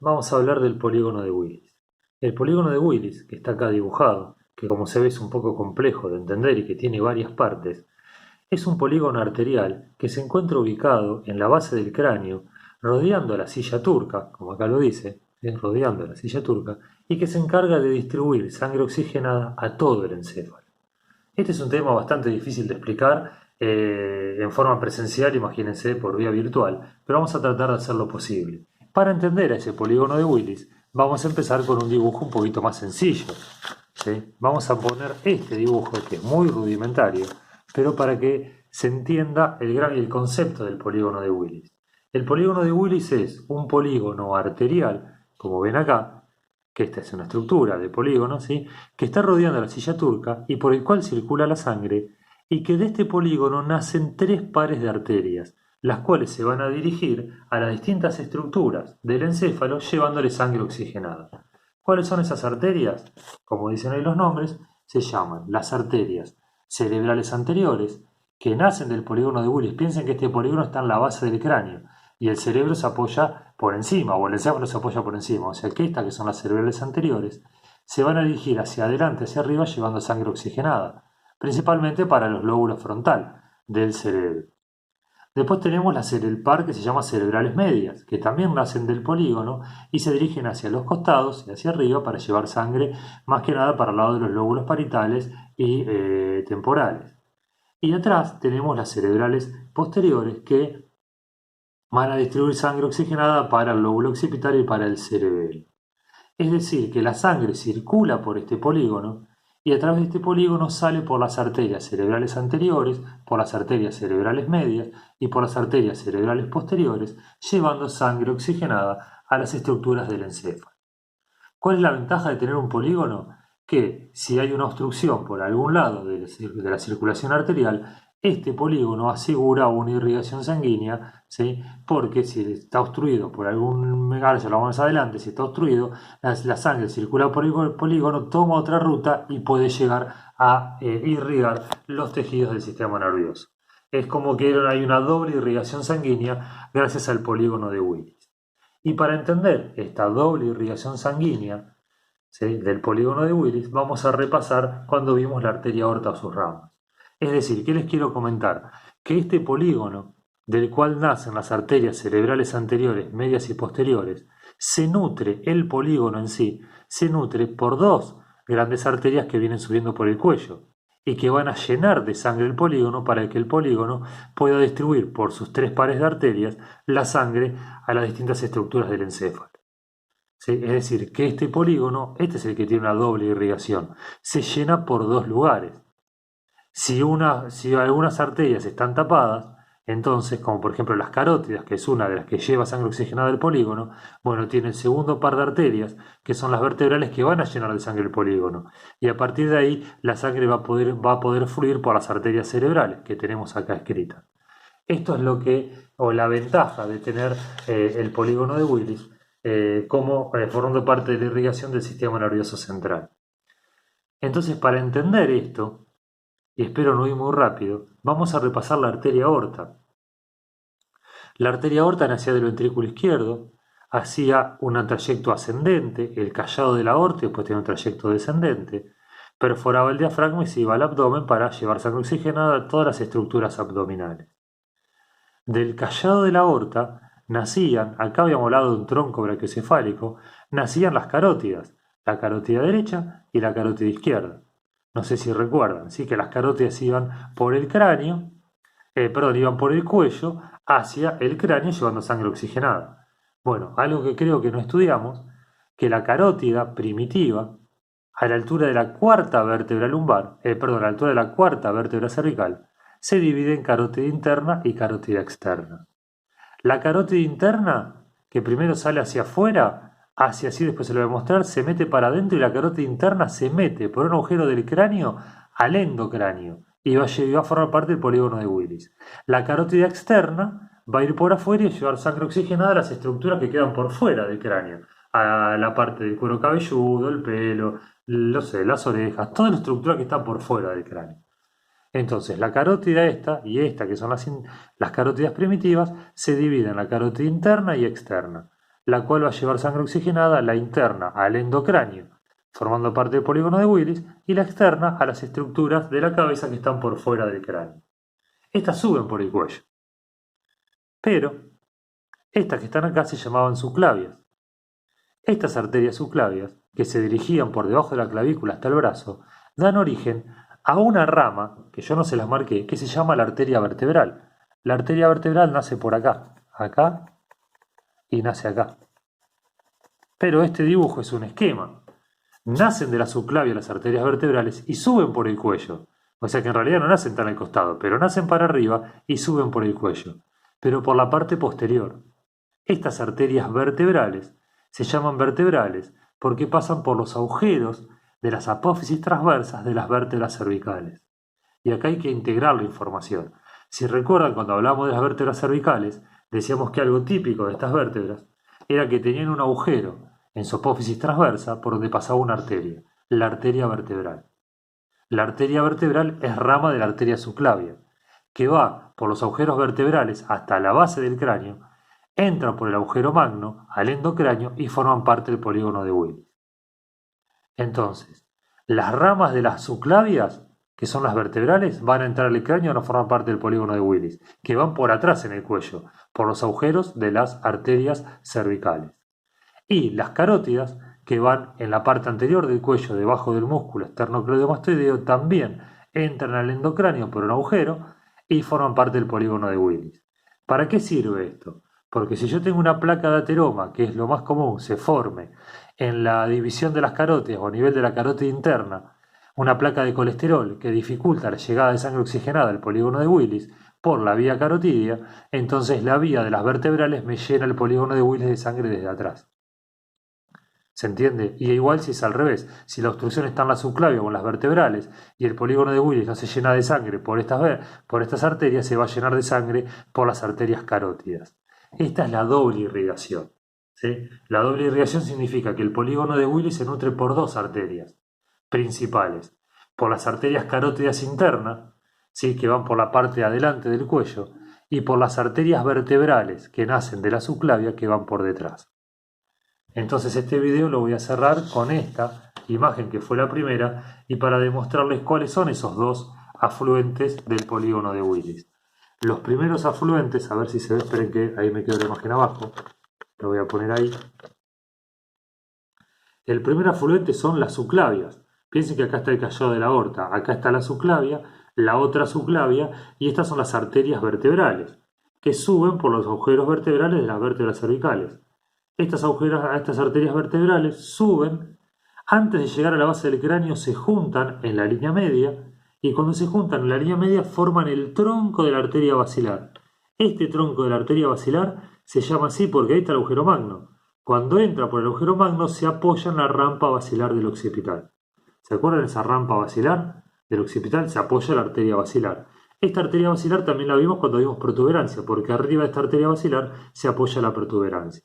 vamos a hablar del polígono de Willis. El polígono de Willis, que está acá dibujado, que como se ve es un poco complejo de entender y que tiene varias partes, es un polígono arterial que se encuentra ubicado en la base del cráneo, rodeando a la silla turca, como acá lo dice, rodeando a la silla turca, y que se encarga de distribuir sangre oxigenada a todo el encéfalo. Este es un tema bastante difícil de explicar en forma presencial, imagínense, por vía virtual, pero vamos a tratar de hacer lo posible. Para entender a ese polígono de Willis, vamos a empezar con un dibujo un poquito más sencillo. ¿Sí? Vamos a poner este dibujo, que es muy rudimentario, pero para que se entienda el concepto del polígono de Willis. El polígono de Willis es un polígono arterial, como ven acá, que esta es una estructura de polígono, ¿sí? Que está rodeando la silla turca y por el cual circula la sangre, y que de este polígono nacen tres pares de arterias, las cuales se van a dirigir a las distintas estructuras del encéfalo llevándole sangre oxigenada. ¿Cuáles son esas arterias? Como dicen ahí los nombres, se llaman las arterias cerebrales anteriores, que nacen del polígono de Willis. Piensen que este polígono está en la base del cráneo y el cerebro se apoya por encima, o el encéfalo se apoya por encima. O sea que estas, que son las cerebrales anteriores, se van a dirigir hacia adelante, hacia arriba, llevando sangre oxigenada, principalmente para los lóbulos frontal del cerebro. Después tenemos el par que se llama cerebrales medias, que también nacen del polígono y se dirigen hacia los costados y hacia arriba para llevar sangre, más que nada para el lado de los lóbulos parietales y temporales. Y atrás tenemos las cerebrales posteriores que van a distribuir sangre oxigenada para el lóbulo occipital y para el cerebelo. Es decir, que la sangre circula por este polígono y a través de este polígono sale por las arterias cerebrales anteriores, por las arterias cerebrales medias y por las arterias cerebrales posteriores, llevando sangre oxigenada a las estructuras del encéfalo. ¿Cuál es la ventaja de tener un polígono? Que si hay una obstrucción por algún lado de la circulación arterial, este polígono asegura una irrigación sanguínea, ¿sí? Porque si está obstruido por algún megalos, ya lo vamos adelante, si está obstruido, la sangre circula por el polígono, toma otra ruta y puede llegar a irrigar los tejidos del sistema nervioso. Es como que hay una doble irrigación sanguínea gracias al polígono de Willis. Y para entender esta doble irrigación sanguínea, ¿sí?, del polígono de Willis, vamos a repasar cuando vimos la arteria aorta o sus ramas. Es decir, ¿qué les quiero comentar? Que este polígono, del cual nacen las arterias cerebrales anteriores, medias y posteriores, se nutre, el polígono en sí, se nutre por dos grandes arterias que vienen subiendo por el cuello y que van a llenar de sangre el polígono para que el polígono pueda distribuir por sus tres pares de arterias la sangre a las distintas estructuras del encéfalo. ¿Sí? Es decir, que este polígono, este es el que tiene una doble irrigación, se llena por dos lugares. Si algunas arterias están tapadas, entonces, como por ejemplo las carótidas, que es una de las que lleva sangre oxigenada del polígono, bueno, tiene el segundo par de arterias, que son las vertebrales que van a llenar de sangre el polígono. Y a partir de ahí, la sangre va a poder fluir por las arterias cerebrales, que tenemos acá escritas. Esto es la ventaja de tener el polígono de Willis formando parte de la irrigación del sistema nervioso central. Entonces, para entender esto, y espero no ir muy rápido, vamos a repasar la arteria aorta. La arteria aorta nacía del ventrículo izquierdo, hacía un trayecto ascendente, el callado de la aorta, y después tenía un trayecto descendente, perforaba el diafragma y se iba al abdomen para llevar sangre oxigenada a todas las estructuras abdominales. Del callado de la aorta nacían, acá habíamos hablado de un tronco brachiocefálico, nacían las carótidas, la carótida derecha y la carótida izquierda. No sé si recuerdan, ¿sí? Que las carótidas iban por el cráneo, iban por el cuello hacia el cráneo llevando sangre oxigenada. Bueno, algo que creo que no estudiamos, que la carótida primitiva, a la altura de la cuarta vértebra lumbar, a la altura de la cuarta vértebra cervical, se divide en carótida interna y carótida externa. La carótida interna, que primero sale hacia afuera, hacia así después se lo voy a mostrar, se mete para adentro y la carótida interna se mete por un agujero del cráneo al endocráneo y va a formar parte del polígono de Willis. La carótida externa va a ir por afuera y llevar sangre oxigenada a las estructuras que quedan por fuera del cráneo, a la parte del cuero cabelludo, el pelo, las orejas, toda la estructura que está por fuera del cráneo. Entonces, la carótida esta y esta, que son las carótidas primitivas, se dividen en la carótida interna y externa. la cual va a llevar sangre oxigenada, la interna al endocráneo, formando parte del polígono de Willis, y la externa a las estructuras de la cabeza que están por fuera del cráneo. Estas suben por el cuello. Pero estas que están acá se llamaban subclavias. Estas arterias subclavias, que se dirigían por debajo de la clavícula hasta el brazo, dan origen a una rama, que yo no se las marqué, que se llama la arteria vertebral. La arteria vertebral nace por acá y nace acá. Pero este dibujo es un esquema. Nacen de la subclavia las arterias vertebrales y suben por el cuello. O sea que en realidad no nacen tan al costado, pero nacen para arriba y suben por el cuello, pero por la parte posterior. Estas arterias vertebrales se llaman vertebrales porque pasan por los agujeros de las apófisis transversas de las vértebras cervicales. Y acá hay que integrar la información. Si recuerdan, cuando hablamos de las vértebras cervicales, decíamos que algo típico de estas vértebras era que tenían un agujero en su apófisis transversa por donde pasaba una arteria, la arteria vertebral. La arteria vertebral es rama de la arteria subclavia, que va por los agujeros vertebrales hasta la base del cráneo, entra por el agujero magno al endocráneo y forman parte del polígono de Willis. Entonces, las ramas de las subclavias, que son las vertebrales, van a entrar al cráneo, no forman parte del polígono de Willis, que van por atrás en el cuello, por los agujeros de las arterias cervicales. Y las carótidas, que van en la parte anterior del cuello, debajo del músculo esternocleidomastoideo, también entran al endocráneo por un agujero y forman parte del polígono de Willis. ¿Para qué sirve esto? Porque si yo tengo una placa de ateroma, que es lo más común, se forme en la división de las carótidas o a nivel de la carótida interna, una placa de colesterol que dificulta la llegada de sangre oxigenada al polígono de Willis por la vía carotidia, entonces la vía de las vertebrales me llena el polígono de Willis de sangre desde atrás. ¿Se entiende? Y igual si es al revés, si la obstrucción está en la subclavia o en las vertebrales y el polígono de Willis no se llena de sangre por estas arterias, se va a llenar de sangre por las arterias carótidas. Esta es la doble irrigación. ¿Sí? La doble irrigación significa que el polígono de Willis se nutre por dos arterias principales, por las arterias carótidas internas, ¿sí? Que van por la parte de adelante del cuello, y por las arterias vertebrales que nacen de la subclavia que van por detrás. Entonces este video lo voy a cerrar con esta imagen que fue la primera y para demostrarles cuáles son esos dos afluentes del polígono de Willis. Los primeros afluentes, a ver si se ve, esperen que ahí me quedo la imagen abajo, lo voy a poner ahí. El primer afluente son las subclavias. Piensen que acá está el callado de la aorta, acá está la subclavia, la otra subclavia y estas son las arterias vertebrales que suben por los agujeros vertebrales de las vértebras cervicales. Estas arterias vertebrales suben, antes de llegar a la base del cráneo se juntan en la línea media y cuando se juntan en la línea media forman el tronco de la arteria basilar. Este tronco de la arteria basilar se llama así porque ahí está el agujero magno. Cuando entra por el agujero magno se apoya en la rampa basilar del occipital. ¿Se acuerdan de esa rampa basilar del occipital? Se apoya la arteria basilar. Esta arteria basilar también la vimos cuando vimos protuberancia, porque arriba de esta arteria basilar se apoya la protuberancia.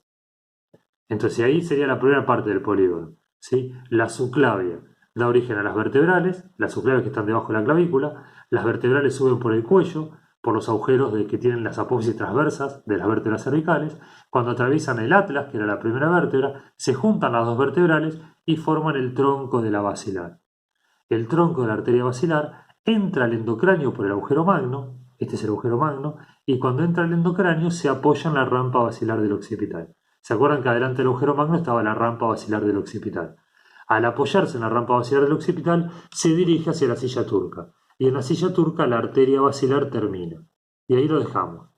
Entonces ahí sería la primera parte del polígono, ¿sí? La subclavia da origen a las vertebrales, las subclavias que están debajo de la clavícula, las vertebrales suben por el cuello, por los agujeros que tienen las apófisis transversas de las vértebras cervicales, cuando atraviesan el atlas, que era la primera vértebra, se juntan las dos vertebrales y forman el tronco de la basilar. El tronco de la arteria basilar entra al endocráneo por el agujero magno, este es el agujero magno, y cuando entra al endocráneo se apoya en la rampa basilar del occipital. ¿Se acuerdan que adelante del agujero magno estaba la rampa basilar del occipital? Al apoyarse en la rampa basilar del occipital, se dirige hacia la silla turca. Y en la silla turca la arteria basilar termina. Y ahí lo dejamos.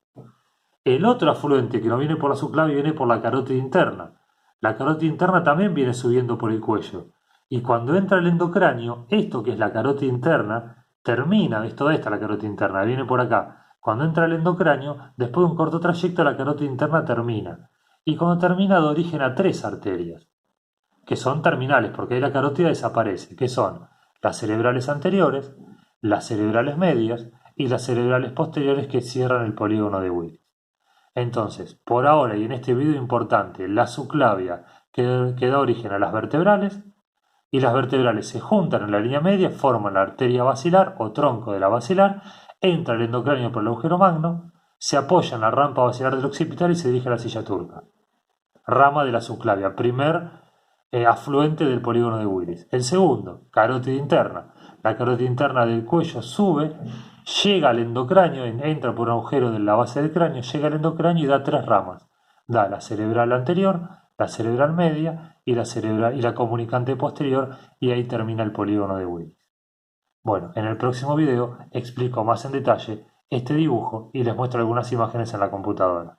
El otro afluente que no viene por la subclavia viene por la carótida interna. La carótida interna también viene subiendo por el cuello. Y cuando entra el endocráneo, esto que es la carótida interna, termina, esta la carótida interna, viene por acá. Cuando entra el endocráneo, después de un corto trayecto, la carótida interna termina. Y cuando termina da origen a tres arterias, que son terminales, porque ahí la carótida desaparece, que son las cerebrales anteriores, las cerebrales medias y las cerebrales posteriores que cierran el polígono de Willis. Entonces, por ahora y en este video importante, la subclavia que da origen a las vertebrales, y las vertebrales se juntan en la línea media, forman la arteria basilar o tronco de la basilar, entra el endocráneo por el agujero magno, se apoya en la rampa basilar del occipital y se dirige a la silla turca. rama de la subclavia, primer afluente del polígono de Willis. El segundo, carótida interna. La carótida interna del cuello sube, llega al endocráneo, entra por un agujero de la base del cráneo, llega al endocráneo y da tres ramas. Da la cerebral anterior, la cerebral media y la comunicante posterior, y ahí termina el polígono de Willis. Bueno, en el próximo video explico más en detalle este dibujo y les muestro algunas imágenes en la computadora.